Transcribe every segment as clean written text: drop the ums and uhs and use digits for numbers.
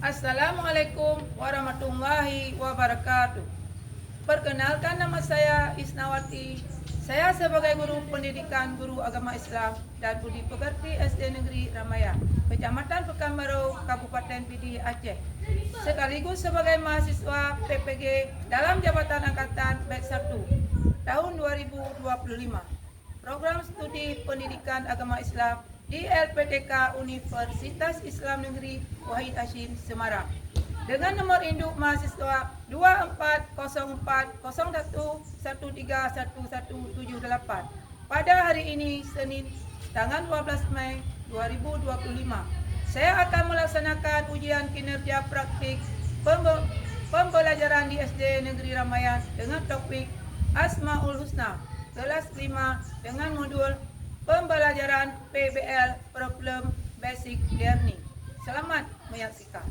Assalamualaikum warahmatullahi wabarakatuh. Perkenalkan, nama saya Isnawati. Saya sebagai guru pendidikan guru agama Islam dan budi pekerti SD Negeri Ramaya, Kecamatan Pekanbaru, Kabupaten Pidi, Aceh. Sekaligus sebagai mahasiswa PPG dalam Jabatan Angkatan Batch 1 tahun 2025. Program Studi Pendidikan Agama Islam di LPTK Universitas Islam Negeri Wahid Hashim Semarang dengan nomor induk mahasiswa 240401131178 pada hari ini Senin tanggal 12 Mei 2025. Saya akan melaksanakan ujian kinerja praktik pembelajaran di SD Negeri Ramayan dengan topik Asmaul Husna kelas 5 dengan modul pembelajaran PBL Problem Basic Learning. Selamat menyaksikan.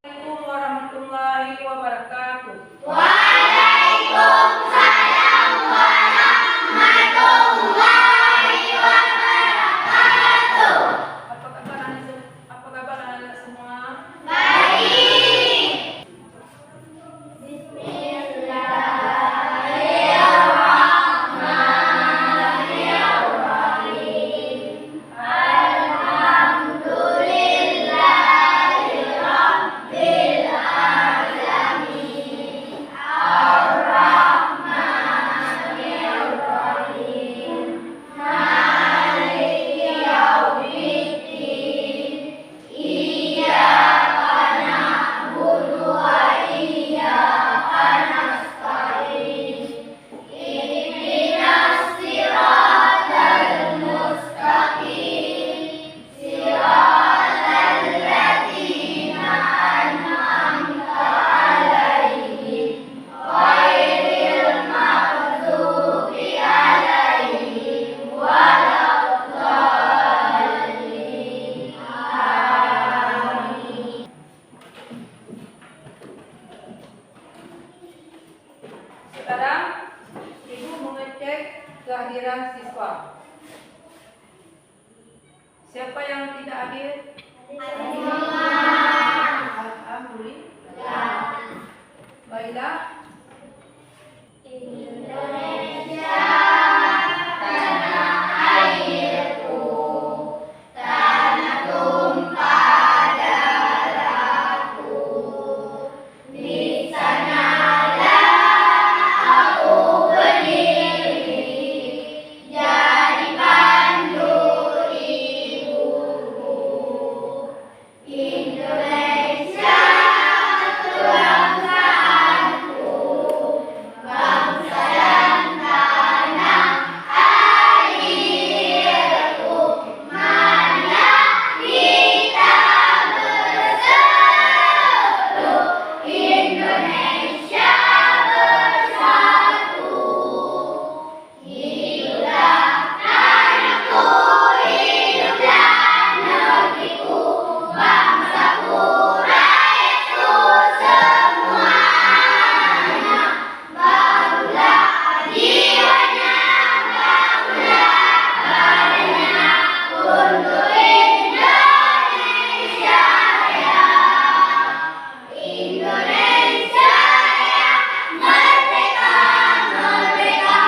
Assalamualaikum warahmatullahi wabarakatuh. Waalaikumsalam warahmatullahi wabarakatuh. Apa kabar anak semua? Baik. Sekarang Ibu mengecek kehadiran siswa. Siapa yang tidak hadir? Alhamdulillah. Baiklah. Indonesia tanah airku, tanah tumpah darahku. Di sanalah aku berdiri, jadi pandu ibuku. Indonesia kebangsaanku, bangsa dan tanah airku. Mana kita bersatu, Indonesia bersatu. Hiduplah tanahku, hiduplah negeriku, bangsaku, rakyatku semuanya. Barulah jiwanya, barulah badannya untuk Indonesia Raya. Indonesia Raya, merdeka, merdeka,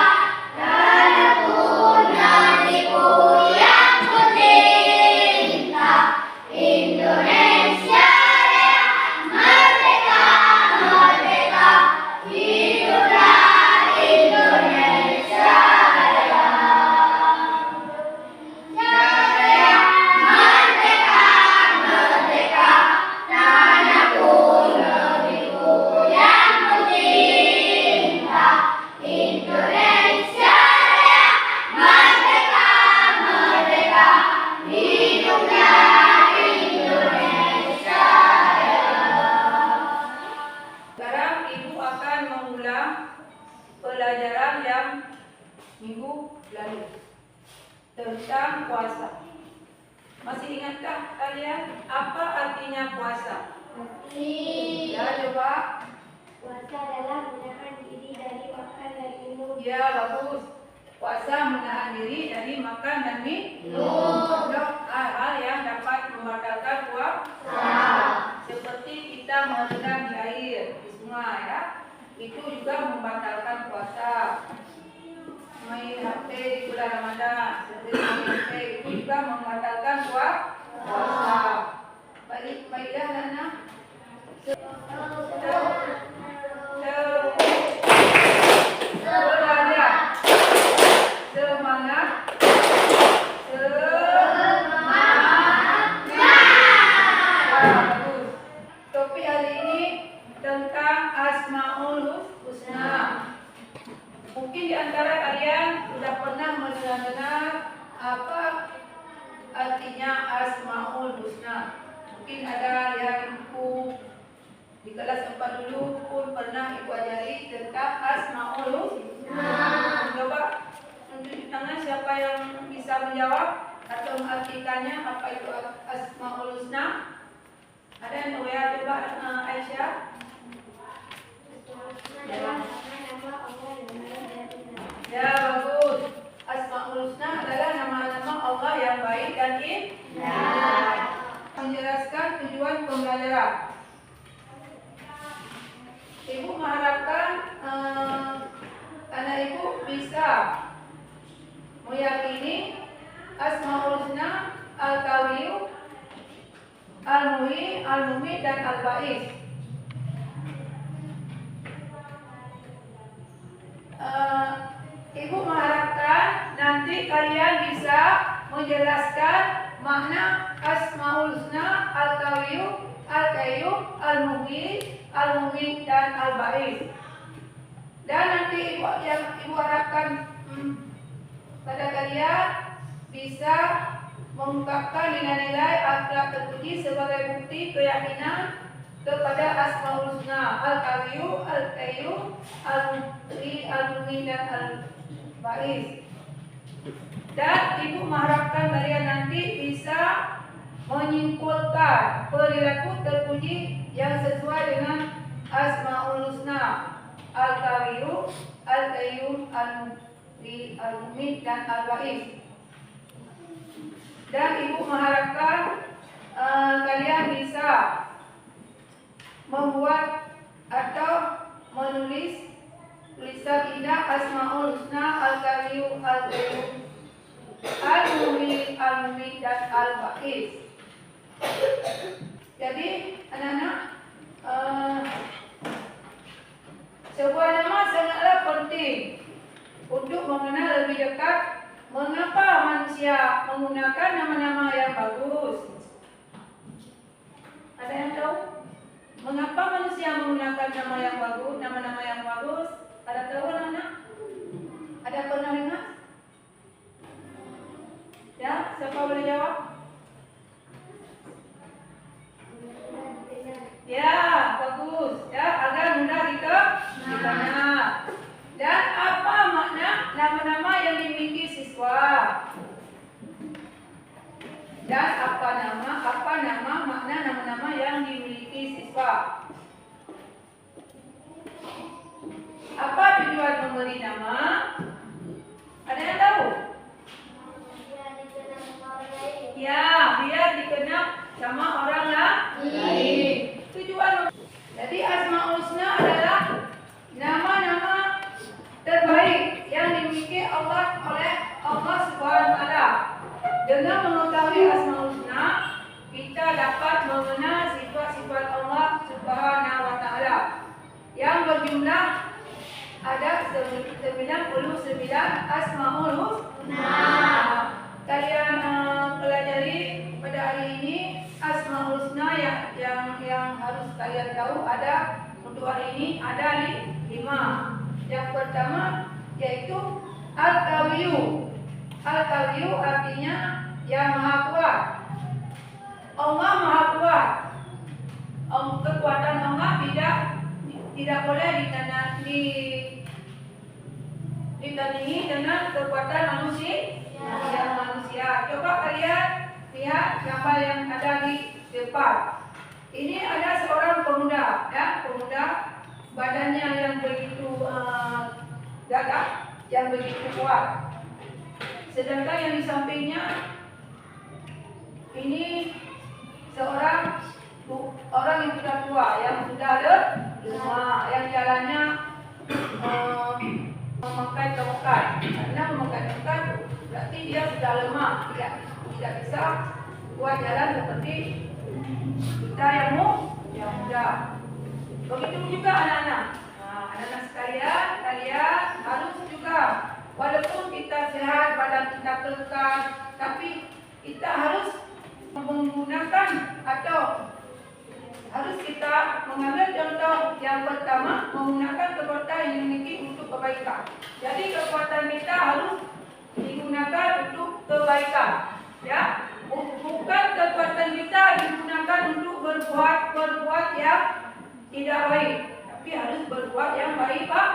tanahku, negeriku yang kucinta. Indonesia Raya, merdeka, merdeka, hiduplah Indonesia Raya. Jaya merdeka, merdeka, tanahku, negeriku yang kucinta. Indonesia Raya, merdeka, merdeka, hiduplah Indonesia Raya. Sekarang Ibu akan mengulang pelajaran yang minggu lalu tentang puasa. Masih ingatkah kalian apa artinya puasa? Ya, coba. Puasa adalah menahan diri dari makan dan minum. Ya, bagus. Puasa menahan diri dari makan dan minum. Hal-hal yang dapat membatalkan puasa. itu juga membatalkan puasa. Main HP di bulan Ramadan, seperti main HP itu juga membatalkan puasa. Baiklah anak. Topik hari ini tentang Asmaul Husna. Mungkin di antara kalian sudah pernah mendengar apa artinya Asmaul Husna. Mungkin ada yang ibu di kelas 4 dulu pun pernah ibu ajari tentang Asmaul Husna. Coba tunjuk tangan siapa yang bisa menjawab atau mengartikannya apa itu Asmaul Husna. Ada yang tahu ya? Coba Aisyah. Ya, bagus. Asmaul Husna adalah nama-nama Allah yang baik dan indah. Menjelaskan tujuan pembelajaran. Ibu mengharapkan anak ibu bisa meyakini Asmaul Husna, Al-Qawiyu, Al-Muhyi, Al-Mumit dan Al-Ba'is. Ibu mengharapkan nanti kalian bisa menjelaskan makna Asmaul Husna, Al-Qawiyu, Al-Qayyum, Al-Muhyi, Al-Mumit dan Al-Ba'is. Dan nanti ibu harapkan pada kalian bisa mengungkapkan nilai-nilai akhlak terpuji sebagai bukti keyakinan kepada Asmaul Husna, Al-Qawiyu, Al-Qayyum, Al-Muhyi, Al-Mumit dan Al-Ba'is. Dan ibu mengharapkan kalian nanti bisa menyimpulkan perilaku terpuji yang sesuai dengan Asmaul Husna, Al-Qawiyu, Al-Qayyum, Al-Muhyi, Al-Mumit dan Al-Ba'is. Dan ibu mengharapkan kalian bisa membuat atau menulis tulisan indah Asmaul Husna, Al-Qawiyu, Al-Qayyum, Al-Muhyi, Al-Mumit dan Al-Ba'is. Jadi anak-anak, sebuah nama sangatlah penting untuk mengenal lebih dekat mengapa manusia menggunakan nama-nama yang bagus. Ada yang tahu? Mengapa manusia menggunakan nama yang bagus, nama-nama yang bagus? Ada tahu anak-anak? Ada pernah dengar? Ya, siapa boleh jawab? Ya, bagus. Ya, agar mudah dikenal. Dan apa makna nama-nama yang dimiliki siswa? Dan apa nama makna nama-nama yang dimiliki siswa? Apa tujuan memberi nama? Ada yang tahu? Ya, biar dikenal sama orang lain. Tujuan. Jadi Asmaul Husna adalah nama-nama terbaik yang dimiliki Allah oleh Allah Subhanahu wa taala. Dengan mengetahui Asmaul Husna, kita dapat mengenal sifat-sifat Allah Subhanahu wa taala yang berjumlah ada 99 Asmaul Husna. Kalian pelajari pada hari ini Asmaul Husna yang harus kalian tahu ada untuk hari ini ada 5. Yang pertama yaitu Al-Qawiyu. Al-Qawiyu artinya yang Maha Kuat. Allah Maha Kuat. Kekuatan Allah tidak boleh ditandingi dengan kekuatan manusia. Coba kalian lihat gambar yang ada di depan. Ini ada seorang pemuda, ya, pemuda badannya yang begitu gagah, yang begitu kuat. Sedangkan yang di sampingnya ini seorang orang yang sudah tua, yang sudah yang jalannya memakai tongkat. Karena memakai tongkat berarti dia sudah lemah, tidak bisa buat jalan seperti kita yang muda. Begitu juga anak-anak. Anak-anak sekalian, kalian harus juga, walaupun kita sehat, badan kita kekal, tapi kita harus menggunakan atau harus kita mengambil contoh yang pertama, menggunakan kekuatan yang dimiliki untuk kebaikan. Jadi kekuatan kita harus digunakan untuk kebaikan, ya. Bukan kekuatan kita digunakan untuk berbuat yang tidak baik, tapi harus berbuat yang baik, Pak.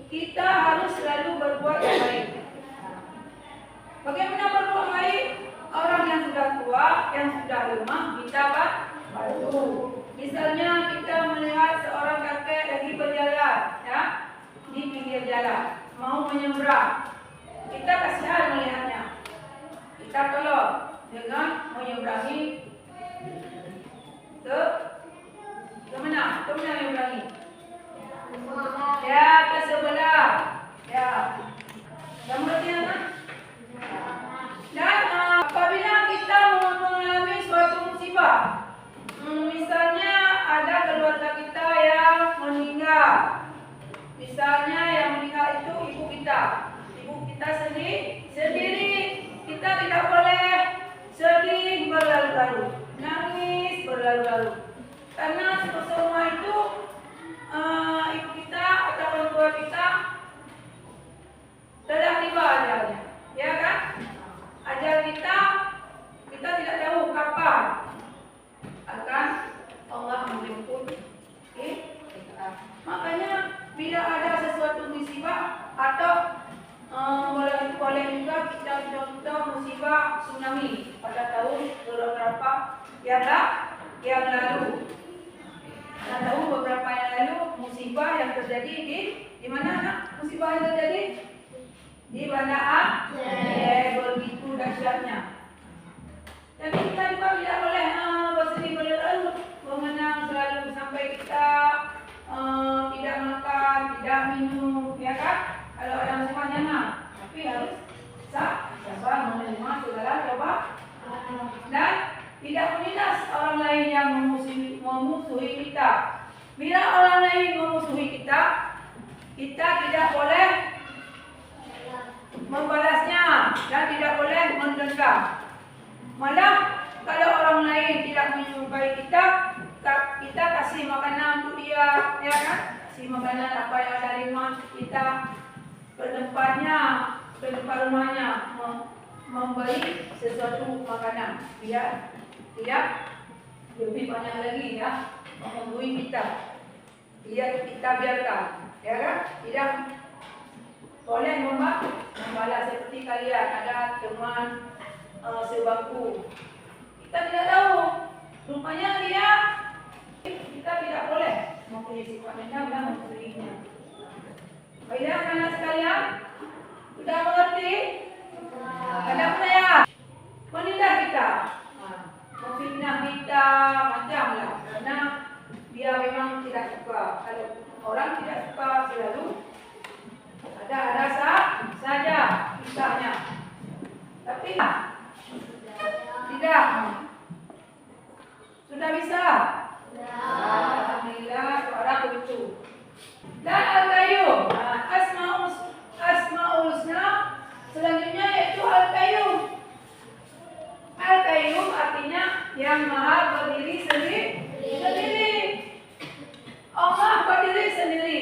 Kita harus selalu berbuat yang baik. Bagaimana berbuat baik? Orang yang sudah tua, yang sudah lemah, kita bantu. Misalnya kita melihat seorang kakek lagi berjalan, ya, di pinggir jalan, mau menyeberang. Kita kasihan melihatnya. Kita tolong dengan menyeberangi ke mana? Ke mana menyeberangi? Ya, ke sebelah. Ya. Yang berarti apa? Dan apabila kita mengalami suatu musibah, misalnya ada keluarga kita yang meninggal, misalnya yang meninggal itu ibu kita sendiri, kita tidak boleh sedih berlalu-lalu, nangis berlalu-lalu, karena semua itu ibu kita atau orang tua kita telah tiba ajalnya, ya kan? Ajal kita tidak tahu kapan akan Allah menjemput kita. Makanya bila ada sesuatu musibah atau boleh juga kita contoh musibah tsunami pada tahun beberapa yang lalu. Kita tahu beberapa yang lalu musibah yang terjadi di mana nak? Musibah yang terjadi di Banda Aceh, begitu dahsyatnya. Jadi kita juga tidak boleh bersedih berlalu, mengenang selalu sampai kita tidak makan, tidak minum, ya kan? Kalau ada musibah jangan, tapi harus sabar menerima segala cobaan dan tidak menindas orang lain yang memusuhi kita. Bila orang lain memusuhi kita tidak boleh membalasnya dan tidak boleh mendendam. Malah kalau orang lain tidak menyukai kita kasih makanan untuk dia, ya kan? Kasih makanan apa yang ada di rumah kita, ke depan rumahnya memberi sesuatu makanan, biar tidak lebih banyak lagi, ya, menghubungi kita. Kita biarkan, ya kan? Tidak boleh membalas seperti kalian ada teman sebangku. Kita tidak tahu rupanya dia, kita tidak boleh mempunyai sifat dendam dan mempunyainya. Baiklah anak sekalian, sudah mengerti? Ada saya menindas kita, memfitnah kita, macamlah, karena dia memang tidak suka. Kalau orang tidak suka selalu ada saja kisahnya, tapi tidak. Sudah bisa? Alhamdulillah, suara begitu. Dan Al-Qayyum, Asmaul Husna selanjutnya yaitu Al-Qayyum. Al-Qayyum artinya yang maha berdiri sendiri. Allah berdiri sendiri.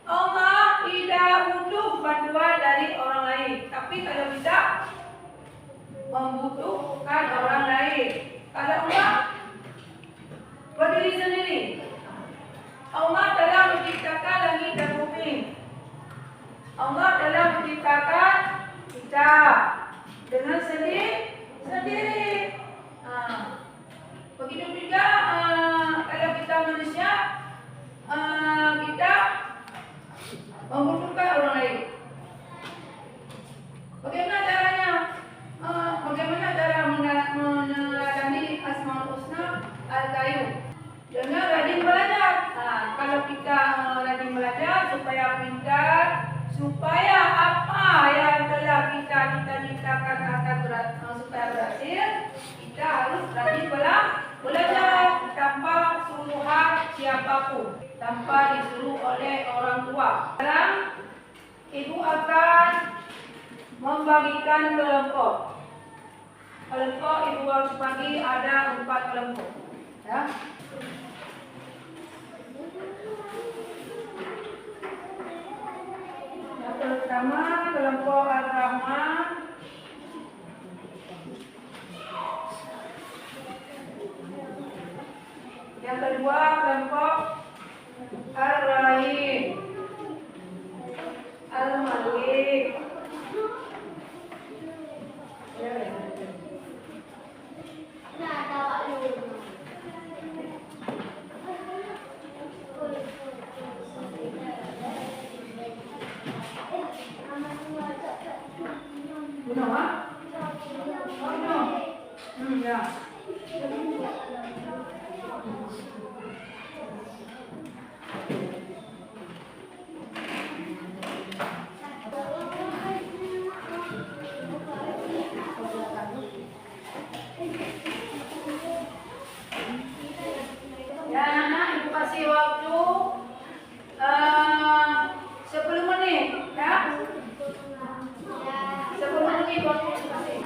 Allah tidak butuh bantuan dari orang lain, tapi kalau kita membutuhkan orang lain. Kalau Allah berdiri sendiri, Allah telah menciptakan langit dan bumi. Allah telah menciptakan kita dengan sendiri. Begitu juga kalau kita manusia, kita membutuhkan orang lain. Bagaimana caranya? Bagaimana cara meneladani Asmaul Husna Al-Qayyum? Dengan rajin belajar. yang telah kita cita-citakan supaya berhasil, kita harus rajin belajar tanpa suruhan siapapun, tanpa disuruh oleh orang tua. Sekarang ibu akan membagikan kelompok. Kelompok ibu harus bagi ada 4 kelompok. Ya. Yang pertama kelompok Ar-Rahman. Yang kedua kelompok Ar-Rahim, Al-Malik. Bunuh, ha? Bunuh. Ya. Ya, anak, ibu kasih waktu 10 menit, ya. 10 menit waktu ibu kasih.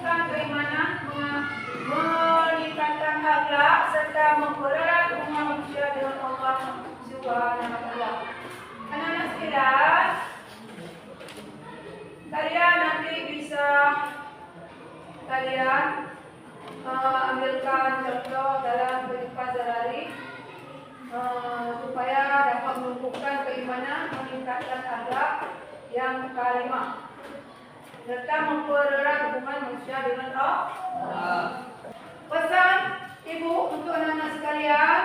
menumbuhkan keimanan, meningkatkan akhlak, serta mempererat hubungan manusia dengan Allah Subhanahu wa Ta'ala. Anak-anak sekalian, kalian nanti bisa ambilkan contoh dalam kehidupan sehari supaya dapat menumbuhkan keimanan, meningkatkan akhlak yang karimah, serta mempererat hubungan manusia dengan Allah. Pesan ibu untuk anak-anak sekalian,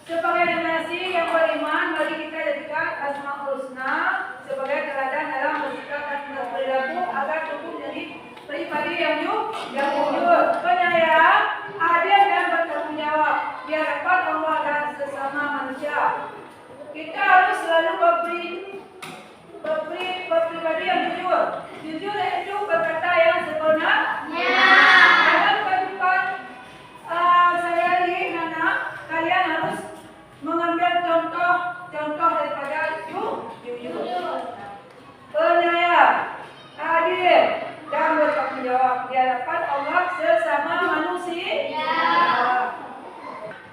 sebagai generasi yang beriman, mari kita jadikan Asmaul Husna sebagai teladan dalam bersikap dan berperilaku agar tumbuh menjadi pribadi yang jujur, penyayang, adil dan bertanggung jawab di hadapan Allah dan sesama manusia. Kita harus selalu berpribadi yang jujur. Jujur itu berkata yang sebenarnya. Dalam kehidupan sehari-hari, anak kalian harus mengambil contoh daripada jujur, penyayang, adil dan bertanggung jawab di hadapan Allah sesama manusia.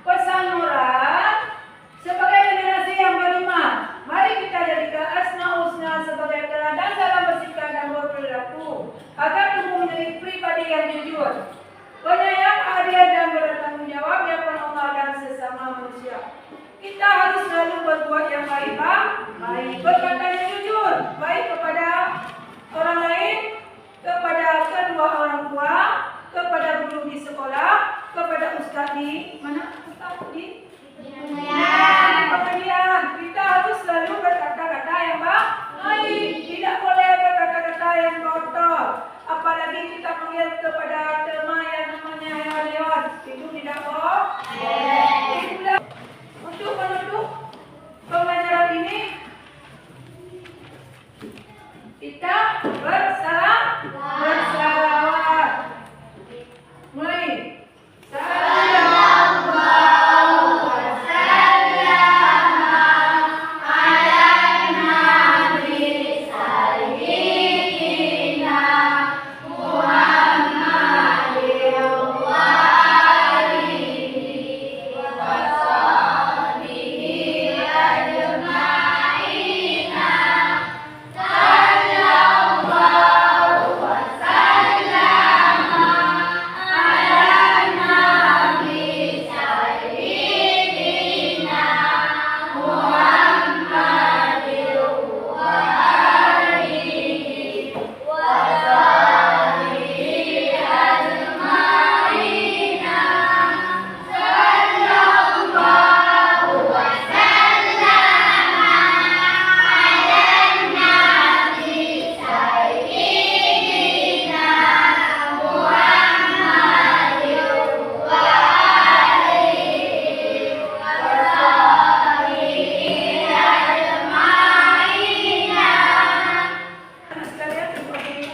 Pesan moral sebagai generasi yang beriman, mari kita jadikan Asmaul Husna sebagai teladan dalam bersikap dan berperilaku agar tumbuh menjadi pribadi yang jujur, penyayang, adil dan bertanggung jawab di hadapan Allah dan sesama manusia. Kita harus selalu berbuat yang baik, berkata yang jujur, baik kepada orang lain, kepada kedua orang tua, kepada guru di sekolah, kepada ustaz di mana? Ustaz di pengajian. Kita harus selalu berkata-kata yang baik, tidak boleh berkata-kata yang kotor. Apalagi kita panggil kepada teman yang namanya hewan-hewan, itu tidak boleh. Untuk menutup pembelajaran ini, kita bersalawat. Mulai.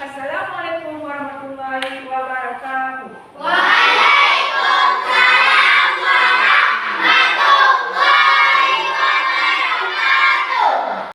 Assalamualaikum warahmatullahi wabarakatuh.